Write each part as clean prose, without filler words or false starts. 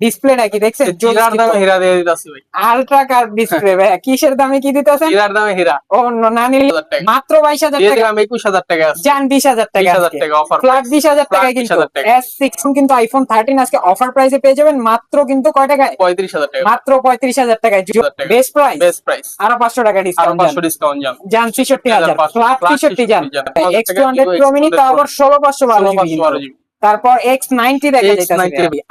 ডিসপ্লেটা কি দেখছেন? হীরার দামে হীরা দিয়ে দিতেছি ভাই। আলট্রা কার্ভ ডিসপ্লে ভাই, কিসের দামে কি দিতেছেন? হীরার দামে হীরা। ও না নিলে 10,000 টাকা মাত্র 22,000 দিয়ে টাকা। দিলাম, 21,000 টাকা আছে। জান 20,000 টাকা, 20,000 টাকা অফার ফ্ল্যাট 20,000 টাকায় কিন্তু ফ্ল্যাট 20,000 টাকা। S6 কিন্তু আইফোন 13 আজকে অফার প্রাইসে পেয়ে যাবেন মাত্র কিন্তু কয় টাকায়? 35,000 টাকা। মাত্র 35,000 টাকায়। Best price, best price. আরো 500 টাকা আরো ডিসকাউন্ট 500 ডিসকাউন্ট জান। জান 63,000 ফ্ল্যাট 63 জান। X200 Pro Mini তাও আবার 16/512 জিবি। তারপর X90 দেখা যাইতাছে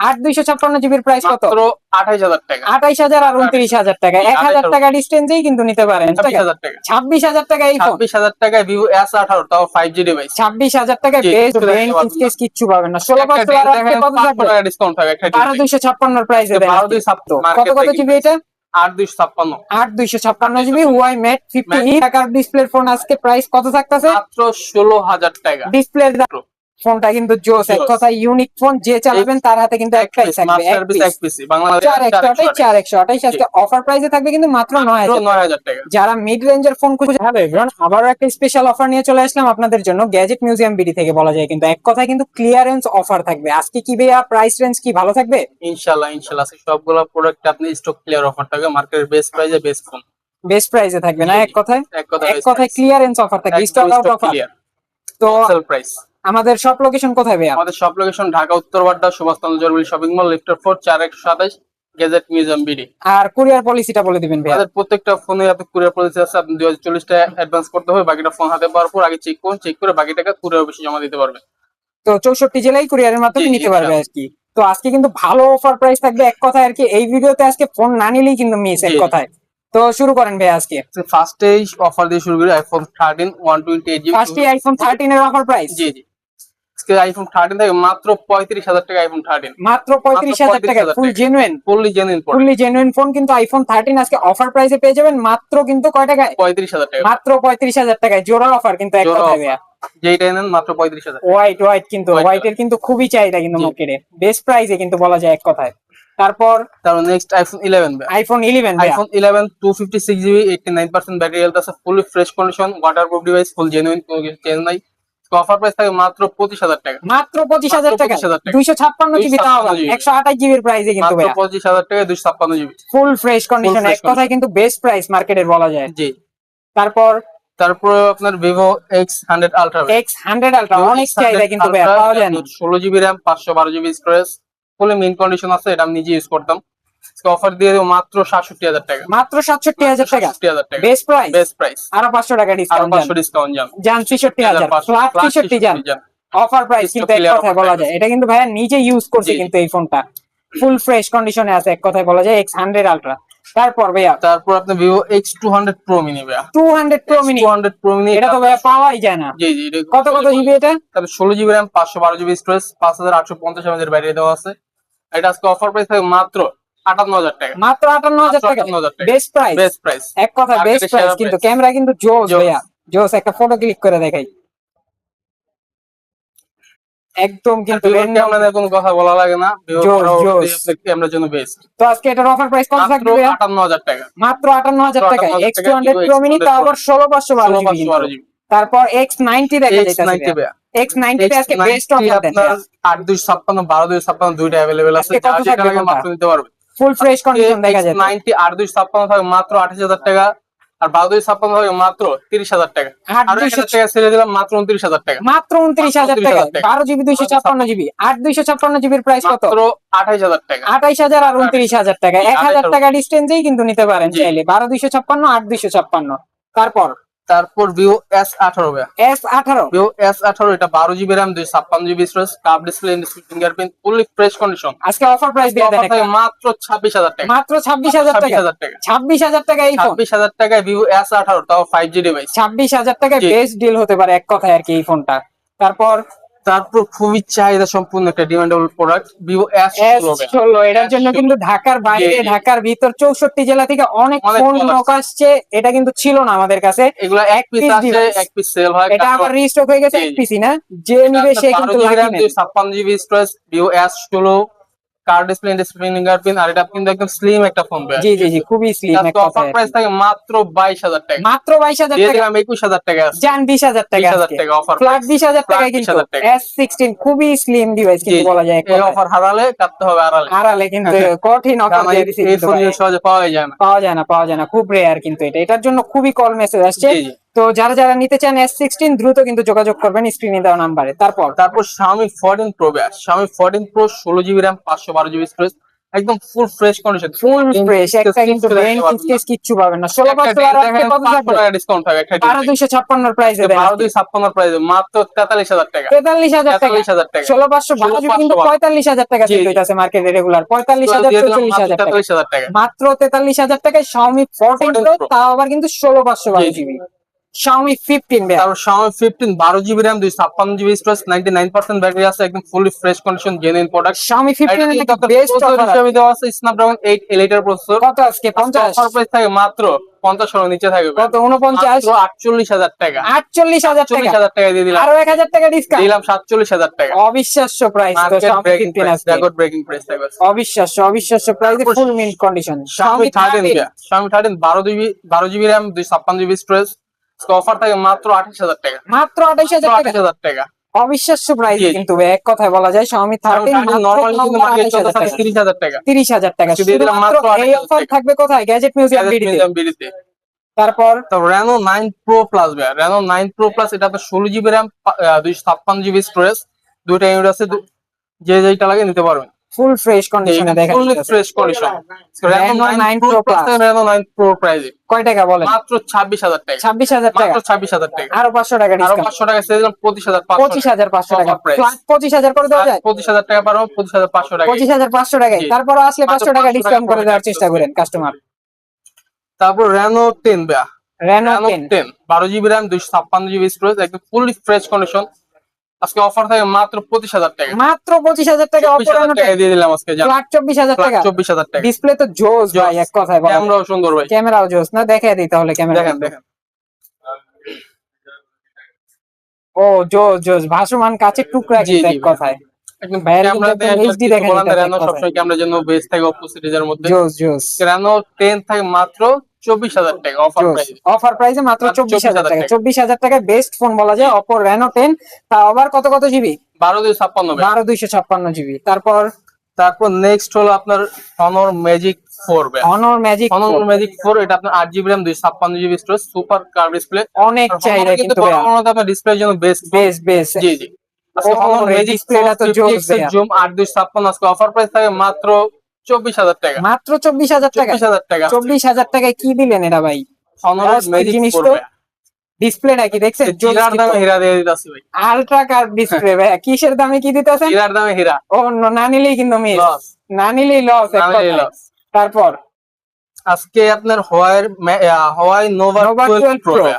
8256 জিবির প্রাইস কত? মাত্র 28,000 টাকা। 28,000 আর 29,000 টাকা, 1,000 টাকা ডিসটেন্সেই কিন্তু নিতে পারেন। 26,000 টাকা। 26,000 টাকা এই ফোন, 26,000 টাকায় Vivo S18 তাও 5G ডিভাইস। 26,000 টাকায় জি, বেস্ট একটু ব্রেন দেখতে পারবেন না। কিচ্ছু পাবেন না। 16/512 আজকে কত 500 থাকবে? টাকা ডিসকাউন্ট থাকবে একটা ডিভাইস। 1256 এর প্রাইসে দেন। 1256 কত জিবি এটা? 8256 8256 জিবি Huawei Mate 50e টাকার ডিসপ্লের ফোন আজকে প্রাইস কত থাকতেছে? মাত্র 16,000 টাকা। ডিসপ্লের ফোনটা কিন্তু জোস, এক কথা ইউনিক ফোন, যে চালাবেন তার হাতে কিন্তু একটাই থাকবে, মাস্টারপিস এক পিসি বাংলাদেশ 4128 আজকে অফার প্রাইসে থাকবে কিন্তু মাত্র 9,000 টাকা। যারা মিড রেঞ্জের ফোন খুঁজে, হ্যালো এভরিওয়ান, আবারও একটা স্পেশাল অফার নিয়ে চলে আসলাম আপনাদের জন্য গ্যাজেট মিউজিয়াম বিডি থেকে। বলা যায় কিন্তু এক কথায় কিন্তু ক্লিয়ারেন্স অফার থাকবে আজকে। কি ভাইয়া প্রাইস রেঞ্জ কি ভালো থাকবে? ইনশাআল্লাহ আজকে সবগুলো প্রোডাক্ট আপনি স্টক ক্লিয়ার অফার থাকবে, মার্কেটের বেস্ট প্রাইসে বেস্ট ফোন। বেস্ট প্রাইসে থাকবে না, এক কথায় এক কথায় ক্লিয়ারেন্স অফার থাকবে, স্টক আউট অফার। তো সেল প্রাইস। আমাদের সব লোকেশন কোথায় ভাইয়া? আমাদের সব লোকেশন ঢাকা উত্তর বাড্ডা সুভাষচন্দ্র জরুরি শপিং মল লিফটের 4 4127 গ্যাজেট মিউজিয়াম বিডি। আর কুরিয়ার পলিসিটা বলে দিবেন ভাইয়া। আমাদের প্রত্যেকটা ফোনে আপনি কুরিয়ার পলিসি আছে, আপনি 240 টাকা অ্যাডভান্স করতে হবে, বাকিটা ফোন হাতে পাওয়ার পর আগে চেক করে বাকি টাকা কুরিয়ার অফিসে জমা দিতে পারবেন। তো 64 জেলায় কুরিয়ারের মাধ্যমে নিতে পারবে আর কি। তো আজকে কিন্তু ভালো অফার প্রাইস থাকবে এক কথায় আর কি। এই ভিডিওতে আজকে ফোন না নিলেই কিন্তু মিস, এক কথায়। তো শুরু করেন ভাই আজকে। ফার্স্টেই অফার দিয়ে শুরু করি আইফোন 13 128 জিবি। ফার্স্টে আইফোন 13 এর অফার প্রাইস। জি আজকে আইফোন 13 থেকে মাত্র 35,000 টাকা আইফোন 13। মাত্র 35,000 টাকা ফুল জেনুইন, ফুললি জেনুইন ফোন কিন্তু আইফোন 13 আজকে অফার প্রাইসে পেয়ে যাবেন মাত্র কিন্তু কয় টাকায়? 35,000 টাকা। মাত্র 35,000 টাকায় জোড়া অফার কিন্তু এক কথায় ভাইয়া। যেইটা নেন মাত্র 35,000। হোয়াইট কিন্তু হোয়াইটের কিন্তু খুবই চাহিদা কিন্তু মার্কেটে, বেস্ট প্রাইসে কিন্তু বলা যায় এক কথায়। তারপর নেক্সট আইফোন 11 ভাই। আইফোন 11 256 জিবি 89% ব্যাটারি হেলথ আছে, fully fresh condition, waterproof device, full genuine, কোনো কিছু চেঞ্জ নাই। অফার প্রাইস থাকে মাত্র 25,000 টাকা। মাত্র 25,000 টাকা 256 জিবি, তাও 128 জিবির প্রাইসে কিন্তু মাত্র 25,000 টাকা 256 জিবি ফুল ফ্রেশ কন্ডিশন, এক কথায় কিন্তু বেস্ট প্রাইস মার্কেটের বলা যায়। জি। তারপর আপনার Vivo X100 Ultra। X100 Ultra অনেক চাহিদা কিন্তু ভাই, পাওয়া যায় না। 16 জিবি RAM 512 জিবি স্টোরেজ, ফুলি মিন কন্ডিশন আছে, এটা আমি নিজে ইউজ করতাম। অফার দিয়ে দেব মাত্র 67,000 টাকা। মাত্র 67,000 টাকা বেস্ট প্রাইস, আরো 500 টাকা ডিসকাউন্ট জান 63,000 ফ্ল্যাট 63 জান অফার প্রাইস কিন্তু এক কথায় বলা যায়। এটা কিন্তু ভাইয়া নিজে ইউজ করছে কিন্তু এই ফোনটা ফুল ফ্রেশ কন্ডিশনে আছে, এক কথায় বলা যায় X100 Ultra। তারপর ভাইয়া আপনি Vivo X200 Pro Mini ভাইয়া। 200 Pro Mini এটা তো ভাইয়া পাওয়াই যায় না। জি কত জিবি এটা? 16 GB RAM 512 GB storage, 5850 mAh এর ব্যাটারি দেওয়া আছে। এটা আজকে অফার প্রাইস থাকে মাত্র 58,000 টাকা। মাত্র 58,000 টাকা বেস্ট প্রাইস, এক কথা বেস্ট প্রাইস। কিন্তু ক্যামেরা কিন্তু জোস ভাইয়া, জোস। একটা ফটো ক্লিক করে দেখাই, একদম কিন্তু ক্যামেরা কোনো কথা বলা লাগে না, ক্যামেরার জন্য বেস্ট। তো আজকে এটার অফার প্রাইস কত থাকবে? 58,000 টাকা। মাত্র 58,000 টাকা X200 Pro Mini তাও আবার 16/512 জিবি। তারপর X90 দেখা যাইতাছে। X90 তে আজকে বেস্ট অফার দেন। 8256 1256 দুইটা अवेलेबल আছে, যেটা লাগে মাত্র নিতে পারবে। ফুল ফ্রেশ কন্ডিশন দেখা যায়। 90 8256 থাকে মাত্র 28,000 টাকা, আর 1256 থাকে মাত্র 30,000 টাকা। আর 1,000 টাকা ছেড়ে দিলাম মাত্র 29,000 টাকা। মাত্র 29,000 টাকা 12 জিবি 256 জিবি 8256 জিবির প্রাইস কত? মাত্র 28,000 টাকা। 28,000 আর 29,000 টাকা, 1,000 টাকা ডিসটেন্সেই কিন্তু নিতে পারেন চাইলে 12 256 8256। তারপর Vivo S18 Vivo S18 এটা 12 GB RAM 256 GB storage, curve display, fingerprint, fully fresh condition. আজকে অফার প্রাইস দিয়ে দেন মাত্র 26,000 টাকা। মাত্র 26,000 টাকা 26,000 টাকা এই ফোন 26,000 টাকায় Vivo S18 তাও 5G ডিভাইস। 26,000 টাকায় বেস্ট ডিল হতে পারে এক কথায় আর কি এই ফোনটা। তারপর খুবই চাহিদা সম্পূর্ণ একটা ডিমান্ডেবল প্রোডাক্ট Vivo S16। এটার জন্য কিন্তু ঢাকার বাইরে ঢাকার ভিতর 64 জেলা থেকে অনেক ফোন নক আসছে। এটা কিন্তু ছিল না আমাদের কাছে, এগুলো এক পিস আসে, এক পিস সেল হয়। এটা আবার রিস্টক হয়ে গেছে এক পিসই না, যে নিবে সে কিন্তু লাকি নেই। 56 GB storage Vivo S16 curved display display fingerprint, আর এটা কিন্তু একদম স্লিম একটা ফোন ভাই। জি জি জি, খুবই স্লিম এক অফার কথায়। প্রাইস থাকে মাত্র 22,000 টাকা, মাত্র 22,000 দিয়ে টাকা, দিলাম 21,000 টাকা আছে। জান 20,000 টাকা, 20,000 টাকা অফার, ফ্ল্যাট 20,000 টাকায় কিন্তু 20,000 টাকা। S16 খুবই স্লিম ডিভাইস জি কিন্তু বলা যায় এক এই কথায়। অফার হারালে কাটতে হবে আড়ালে। আড়ালে কিন্তু কঠিন অফার কারণ দিয়ে দিছে এই কিন্তু ফোন ভাই। সহজে পাওয়া যায় না। পাওয়া যায় না, পাওয়া যায় না, খুব রেয়ার কিন্তু এটা। এটার জন্য খুবই কল মেসেজ আসছে। জি জি। তো যারা যারা নিতে চান S16 দ্রুত কিন্তু যোগাযোগ করবেন স্ক্রিনে দেওয়া নাম্বারে। তারপর Xiaomi 14 Pro ভাই, Xiaomi 14 Pro 16GB RAM 512GB storage, একদম full fresh condition, full fresh, একটা কিন্তু ব্রেন কিসকেস কিচ্ছু পাবেন না। 16 আজকে কত থাকবে? টাকা ডিসকাউন্ট থাকবে একটা 12,256 প্রাইসে দেন। 12,256 প্রাইসে মাত্র 43,000 টাকা, 43,000 টাকা, 43,000 টাকা। 16,512 কিন্তু 45,000 টাকা জি, সেল হইতাছে মার্কেটে রেগুলার। 45,000 দিয়ে দিলাম 44,000 টাকা, 43,000 টাকা। মাত্র 43,000 টাকায় Xiaomi 14 Pro, তাও আবার কিন্তু 16,512 জি, জি। জিবি। Xiaomi 15 ভাই, তারপর Xiaomi 15 12GB RAM 256GB storage, 99% battery আছে, একদম fully fresh condition, genuine product. Xiaomi 15 এর একটা বেস্ট অফার হিসেবে দেওয়া আছে Snapdragon 8 Elite এর প্রসেসর। কত আজকে? 50, অফার প্রাইস থাকে মাত্র 50 এর নিচে থাকবে কত? 49, 48,000 টাকা, 48,000 টাকা, 48,000 টাকা দিয়ে দিলাম, আরো 1,000 টাকা ডিসকাউন্ট, দিলাম 47,000 টাকা। অবিশ্বাস্য প্রাইস তো মার্কেট Xiaomi ব্রেকিং 15 প্রাইস, আজকে, রেকর্ড ব্রেকিং প্রাইস থাকবে। অবিশ্বাস্য অবিশ্বাস্য প্রাইসে full mint condition. Xiaomi 13 Xiaomi 13 12GB RAM 256GB storage, offer থাকে মাত্র 28,000 টাকা, মাত্র 28,000 টাকা, 28,000 টাকা। অবিশ্বাস্য প্রাইস জি, জি। কিন্তু এক কথায় বলা যায় Xiaomi 13 মাত্র নরমালি কিন্তু মার্কেট চলতে 28,000 টাকা, 30,000 টাকা, 30,000 টাকা। আজকে দিয়ে দিলাম শুধুমাত্র মাত্র এই 28,000 অফার টাকা। থাকবে কোথায়? গ্যাজেট মিউজিয়াম বিডিতে। বিডিতে। তারপর তো Reno 9 Pro Plus ভাই, Reno 9 Pro Plus এটা আপনার 16GB RAM 256GB স্টোরেজ, দুইটা ইউনিট আছে, যে যেটা লাগে নিতে পারবেন। ফুল ফ্রেশ কন্ডিশনে দেখা ফুল যাচ্ছে। Fresh condition Reno 9 Pro Plus Reno 9 Pro প্রাইসে কয় টাকা বলেন? মাত্র 26,000 টাকা, 26,000 টাকা, মাত্র 26,000 টাকা। আরো 500 টাকা আরো ডিসকাউন্ট, 500 টাকা সেল দিলাম 25,500, 25,500 টাকা, Offer price। ফ্ল্যাট 25,000 করে দেওয়া যায়, 25,000 টাকা পারো, 25,500 টাকা। 25,500 টাকায়। জি। তারপর আসলে 500 টাকা 500 টাকা ডিসকাউন্ট করে দেওয়ার profit চেষ্টা করেন কাস্টমার। তারপর Reno 10 ভাই, Reno Reno 10 10 12GB RAM 256GB storage, একদম ফুলি ফ্রেশ কন্ডিশন, আজকে অফার থাকে মাত্র 25,000 টাকা, মাত্র 25,000 টাকা, 24,000 টাকা দিয়ে দিলাম আজকে, ফ্ল্যাট 24,000 টাকা, 24,000 টাকা। ডিসপ্লে তো জোস ভাই এক কথায় বলা যায়। ক্যামেরাও সুন্দর ভাই, ক্যামেরাও জোস না, দেখাই দিই তাহলে ক্যামেরা। দেখেন দেখেন। ও জোস জোস, ভাসমান কাচের টুকরা জি, কিন্তু জি এক ভাই। কথায়। একদম ভাইয়ের ক্যামেরা কিন্তু একদম HD দেখেন এটা এক কথায়। সবসময় ক্যামেরার জন্য বেস্ট থাকে অপো সিরিজের মধ্যে। জোস জোস Reno 10 থাকে মাত্র 24,000 টাকা অফার জোস, প্রাইস, অফার প্রাইসে মাত্র মাত্র 24,000 টাকা। 24,000 24,000 টাকায় বেস্ট ফোন বলা যায় Oppo Reno 10, তা আবার কত কত জিবি? 12,256 ভাই। 12,256 জিবি। তারপর তারপর নেক্সট হলো আপনার Honor Magic 4 ভাই, Honor Magic Honor 4, Magic 4 এটা আপনার 8GB RAM 256GB storage, super curve display, অনেক চাহিদা কিন্তু ভাইয়া, বর্তমানে আপনার ডিসপ্লের জন্য বেস্ট। বেশ জি জি। আজকে ও, Honor এই Magic ডিসপ্লেটা তো 4 জোস 50x ভাইয়া। জুম 8,256, আজকে অফার প্রাইস থাকে মাত্র 24,000 টাকা, মাত্র 24,000 টাকা। 24,000 টাকা। 24,000 টাকায় কি দিলেন এটা ভাই? Honor অস্থির Magic জিনিস 4 তো। ভাই, ডিসপ্লেটা কি দেখছেন? হীরার দামে হীরা দিয়ে দিতেছি ভাই, আলট্রা কার্ভ ডিসপ্লে ভাইয়া, কিসের দামে কি দিতেছেন? হীরার দামে হীরা। ও না নিলেই কিন্তু মিস, লস, না নিলেই লস এক না নিলেই কথায়। লস। তারপর আজকে আপনার Huawei Nova Nova 12 Pro Pro, ভাই,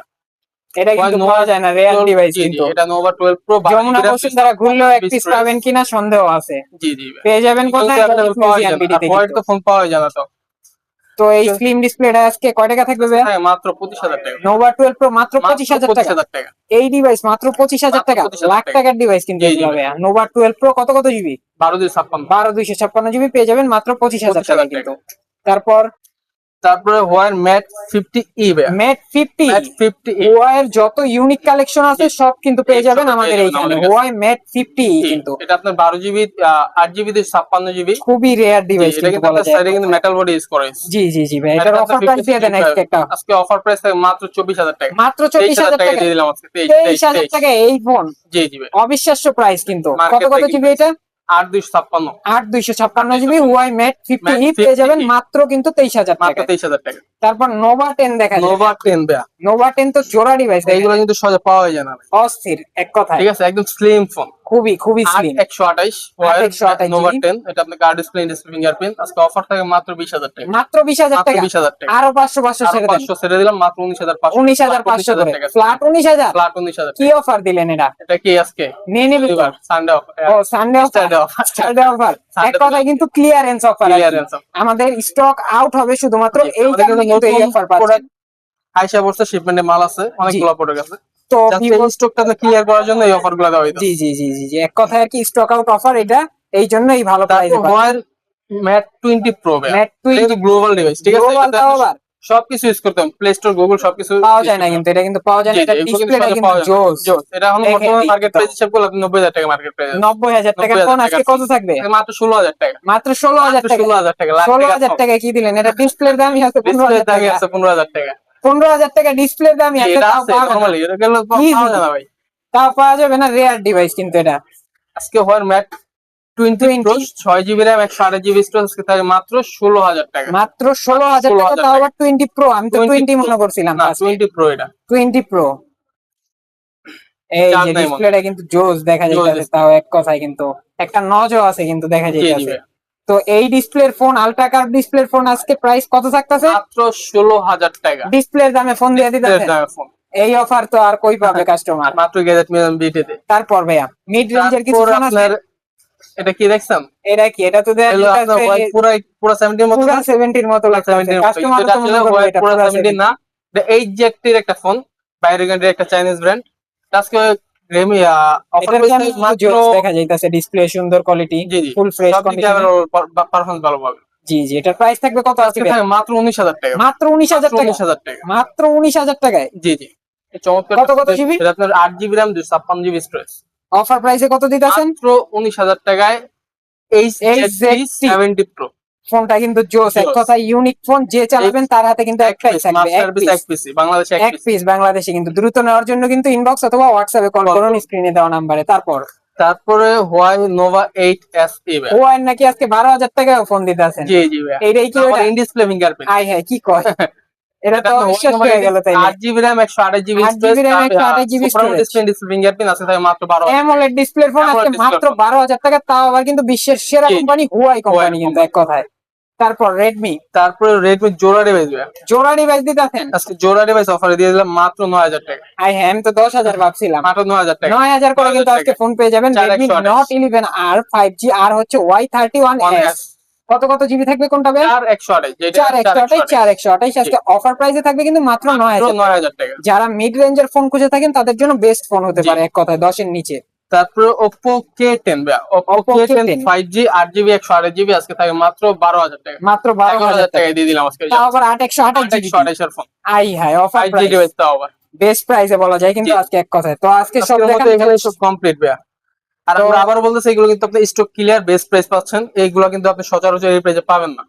এটা কিন্তু Nova পাওয়া যায় না, রেয়ার 12 ডিভাইস জি, জি, কিন্তু। এটা Nova 12 Pro যমুনা বসুন্ধরা ঘুরলেও এক পিস পাবেন কিনা সন্দেহ আছে। জি জি ভাই। পেয়ে যাবেন কোথায়? কিন্তু আপনার পাওয়া মিউজিয়াম যায় না, বিডিতে Huawei তো ফোন পাওয়া যায় না তো। তো এই স্লিম ডিসপ্লেটা আজকে কয় টাকা থাকবে ভাইয়া? হ্যাঁ মাত্র 25,000 টাকা, Nova 12 Pro মাত্র মাত্র 25,000 টাকা। 25,000 টাকা। এই ডিভাইস মাত্র 25,000 টাকা, মাত্র 25,000 লাখ টাকা। টাকার ডিভাইস কিন্তু জি, জি এগুলো ভাই। ভাইয়া। Nova 12 Pro কত কত জিবি? 12,256। 12,256 জিবি পেয়ে যাবেন মাত্র 25,000 টাকা 25,000 কিন্তু। তারপর তারপরে Huawei Mate 50e ভাই, Mate 50, Mate 50e Huawei এর যত ইউনিক কালেকশন আছে সব কিন্তু পেয়ে যাবেন সব আমাদের পেয়ে যাবেন এইখানে। আমাদের কাছে। Huawei Mate 50 জি, কিন্তু এটা আপনার 12GB 8GB 256GB। খুবই রেয়ার ডিভাইস এটা কিন্তু কিন্তু বলা আপনার যায়। সাইডে কিন্তু মেটাল বডি ইউজ করে। জি জি জি ভাই, এটার অফার প্রাইস দিয়ে দেন একটা। আজকে অফার প্রাইস থাকে মাত্র 24,000 টাকা, মাত্র 24,000 টাকা দিয়ে দিলাম আজকে। 23,000 টাকা এই ফোন, জি জি ভাই, অবিশ্বাস্য প্রাইস কিন্তু। কত Market কত থেকে জিবি এটা? 8,256, 8,256 GB Huawei Mate 50e Mate পেয়ে যাবেন 50e মাত্র কিন্তু 23,000 মাত্র টাকা। 23,000 টাকা। তারপর Nova 10 দেখা যায়। Nova 10 ভাই, Nova 10 তো জোড়া ডিভাইস, এইগুলো কিন্তু সহজে পাওয়া যায় না ভাই। অস্থির এক কথায়, ঠিক আছে, একদম স্লিম ফোন, খুবই খুবই স্লিম। 8/128 8/128 Nova GB। 10, এটা আপনার কার্ড ডিসপ্লে ফিঙ্গারপ্রিন্ট, আজকে অফার থাকে মাত্র 20,000 টাকা, মাত্র 20,000 মাত্র টাকা, 20,000 টাকা। আরো 500 আরো ছেড়ে দেন। 500 ছেড়ে দিলাম, মাত্র 19,500, 19,500 করে, টাকা, ফ্ল্যাট 19,000। ফ্ল্যাট 19,000 কি টাকা। অফার দিলেন এটা? এটা কি আজকে নিয়ে নিবি তো? সানডে অফার, ও Sunday offer, Saturday offer। Sunday offer, এক Sunday কথায় কিন্তু ক্লিয়ারেন্স অফার। Clearance offer। আমাদের স্টক আউট হবে শুধুমাত্র জি, এই আমাদের টাইমে কিন্তু কিন্তু এই নতুন অফার পাচ্ছেন। প্রোডাক্ট আইসা পড়ছে, শিপমেন্টে মাল আছে, অনেকগুলো প্রোডাক্ট আছে, তো জাস্ট এই স্টকটা ক্লিয়ার করার জন্য এই অফার গুলো দেওয়া হইতো। জি জি জি জি জি, এক কথায় আর কি স্টক আউট অফার এটা, এই জন্যই ভালো প্রাইসে তারপর Huawei Mate 20 pro Mate 20 global device, ঠিক আছে? গ্লোবাল এটাতে তাও আপনি আবার সবকিছু ইউজ করতে পারেন, প্লে স্টোর গুগল সবকিছু পাওয়া use যায় না, করতে কিন্তু এটা কিন্তু পাওয়া যায় না, জি, জি, এটা এগুলো কিন্তু ডিসপ্লেটা সহজে কিন্তু পাওয়া যায় না। জোস। জোস। এটা এখন দেখেন বর্তমানে এই মার্কেট তো প্রাইস হিসাব করলে আপনি 90,000 টাকা মার্কেট প্রাইস 90,000 টাকার ফোন আজকে কত থাকবে? মাত্র 16,000 টাকা। মাত্র 16,000 টাকা। 16,000 টাকা, লাখ টাকা 16,000 টাকায় কি দিলেন? এটা ডিসপ্লের দামই আছে ডিসপ্লে 15,000 দামই টাকা। আছে 15,000 টাকা। 15,000 টাকা ডিসপ্লের দামই জি, আছে, এটা তাও আছে পাওয়া নরমালি, এটা গেলে Easy। পাওয়া যায় না ভাই। তাও পাওয়া যাবে না, রেয়ার ডিভাইস কিন্তু এটা। আজকে হয় Mate 20 pro 6 GB RAM 128 GB storage আজকে থাকে মাত্র 16,000 টাকা। মাত্র 16,000 টাকা, তাও আবার 20 প্রো। আমি তো 20 Pro মনে করছিলাম না, ফার্স্টে। 20 প্রো এটা। 20 প্রো। এই চার্জ যে নাই মনে ডিসপ্লেটা কিন্তু জোস দেখা জোস যাইতেছে, display। তাও এক কথায় কিন্তু একটা নজও আছে কিন্তু দেখা জি, জি যাইতেছে। ভাই। তো এই ডিসপ্লের ফোন, আলট্রা কার্ভ ডিসপ্লের ফোন আজকে প্রাইস কত থাকতেছে? মাত্র 16,000 টাকা। ডিসপ্লের দামে ফোন দিয়ে দিতেছেন। দামের ফোন। এই অফার তো আর কই পাবে কাস্টমার? মাত্র গ্যাজেট মিলিয়ন বিটিতে। তারপর ভাইয়া মিড রেঞ্জের কিছু তারপর ফোন আছে? আপনার এটা কি দেখছেন? এটা কি? এটা তো দেখা এগুলো আপনার যাইতেছে হোয়াইট পুরা 70 এর মতো পুরা না? 70 এর মতো পুরা লাগতেছে। 70 এর মতো, কাস্টমার কিন্তু এটা তো মনে আসলে করবে হোয়াইট এটা পুরা পুরা 70 70। না। এটা এইচজেক্টের একটা ফোন, বাইরের কান্ট্রির একটা চাইনিজ ব্র্যান্ড। আজকে রেমি অফার এটার প্রাইস ক্যামেরা মাত্র জোস দেখা যাইতেছে, ডিসপ্লে সুন্দর কোয়ালিটি, জি, জি, ফুল ফ্রেশ সব দিক দিয়ে কন্ডিশনে। পারফরম্যান্স ভালো পাবে। জি জি, এটার প্রাইস থাকবে কত আজকে? আজকে থাকে মাত্র 19,000 টাকা। মাত্র 19,000 টাকা। 19,000 টাকা। মাত্র 19,000 টাকায়। জি, জি। এই চমৎকার কত কত জিবি? এটা আপনার 8 GB RAM 256 GB storage. Offer প্রাইসে কত দিতেছেন? মাত্র 19,000 টাকায় HZT HZT 70 প্রো। ফোনটা কিন্তু জোস, এক জোস। কথায় ইউনিক ফোন। যে চালাবেন তার হাতে কিন্তু এক একটাই পিস থাকবে, মাস্টার এক পিস, পিস। এক পিসি বাংলাদেশে এক এক পিস। পিস বাংলাদেশে কিন্তু। দ্রুত নেওয়ার জন্য কিন্তু ইনবক্স অথবা হোয়াটসঅ্যাপে কল কল করুন করুন। স্ক্রিনে দেওয়া নাম্বারে। তারপরে Huawei Nova 8 SE ভাই। ও আর নাকি আজকে 12,000 টাকায় ফোন দিতেছেন। জি, জি ভাই। এইটাই কি আবার ওটা? In display fingerprint. আয় হ্যাঁ, কি কয়? এটা এটা তো আপনার Huawei অবিশ্বাস্য Nova হয়ে গেল তাইলে। 8 GB RAM 128 GB 8 storage, GB RAM 128 GB super storage, display fingerprint আছে থাকে মাত্র 12,000 টাকা। অ্যামোলেড ডিসপ্লের ফোন আজকে AMOLED display মাত্র phone। 12,000 টাকা, তাও আবার কিন্তু বিশ্বের সেরা জি, জি। কোম্পানি হুয়াই কোম্পানি Huawei কিন্তু company। এক কথায়। তারপর রেডমি তারপরে Redmi জোড়া ডিভাইস ভাই। জোড়া ডিভাইস দিতেছেন। আজকে জোড়া ডিভাইস অফারে দিয়ে দিলাম মাত্র 9,000 টাকা। আই হ্যাঁ, আমি তো 10,000 ভাবছিলাম। মাত্র 9,000 টাকা। 9,000 করে কিন্তু আজকে ফোন পেয়ে যাবেন। রেডমি 4128 নট 11R 5G আর হচ্ছে Y31s। কত কত জিবি থাকবে কোনটা ভাই? 4128 যেটা 4128 4128 আজকে অফার প্রাইসে থাকবে কিন্তু মাত্র 9,000 টাকা। 9,000 টাকা। যারা মিড রেঞ্জের ফোন খুঁজে থাকেন তাদের জন্য বেস্ট ফোন হতে জি। পারে এক কথায় 10 এর নিচে। তারপরে Oppo K10 ভাই। Oppo Oppo K10 K10 5G 8GB 128 GB আজকে থাকে মাত্র 12,000 টাকা। মাত্র 12,000 11,000 টাকা টাকায় দিয়ে দিলাম আজকে। তাও আবার 8 জিবি। 128 এর ফোন। আই হাই, অফার 5G প্রাইস, ডিভাইস তাও আবার। বেস্ট প্রাইসে বলা যায় কিন্তু জি। আজকে এক কথায়। তো আজকে সব আজকের মতো দেখান এখানে সব কমপ্লিট ভাই। আর তো আমরা আবার বলতেছি এগুলো কিন্তু আপনি স্টক ক্লিয়ার বেস্ট প্রাইস পাচ্ছেন, এইগুলো কিন্তু আপনি সচরাচর এই প্রাইসে পাবেন না।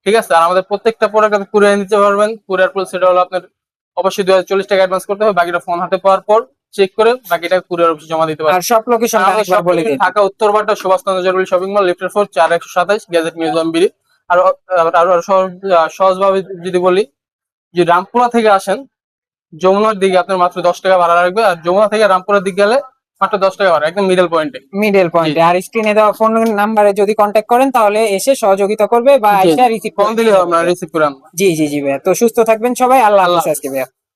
ঠিক আছে? আর আমাদের প্রত্যেকটা প্রোডাক্ট আপনি কুরিয়ার নিতে পারবেন। কুরিয়ার প্রাইস সেটা হলো আপনার অবশ্যই 240 টাকা অ্যাডভান্স করতে হবে, বাকিটা ফোন হাতে পাওয়ার পর চেক করে বাকিটা কুরিয়ার অফিসে জমা দিতে আর পারবেন। সব লোকেশন আমাদের আরেকবার shop বলে location দিন। ঢাকা উত্তরপাড়া সুভাষচন্দ্র জরুরি শপিং মল লিফটের 4 4127 গ্যাজেট মিউজিয়াম বিডি। আর আরো সহজভাবে যদি বলি, যে রামপুরা থেকে আসেন যমুনার দিকে আপনার মাত্র 10 টাকা ভাড়া লাগবে, আর যমুনা থেকে রামপুরার দিকে গেলে মাত্র 10 টাকা ভাড়া, একদম মিডল পয়েন্টে। মিডল পয়েন্টে। আর স্ক্রিনে দেওয়া ফোন নাম্বারে যদি কন্ট্যাক্ট করেন তাহলে এসে সহযোগিতা করবে বা জি, এসে রিসিভ ফোন দিলে আমরা রিসিভ করে আনবো। জি জি জি ভাইয়া। তো সুস্থ থাকবেন সবাই, আল্লাহ আল্লাহ হাফেজ আজকে ভাইয়া।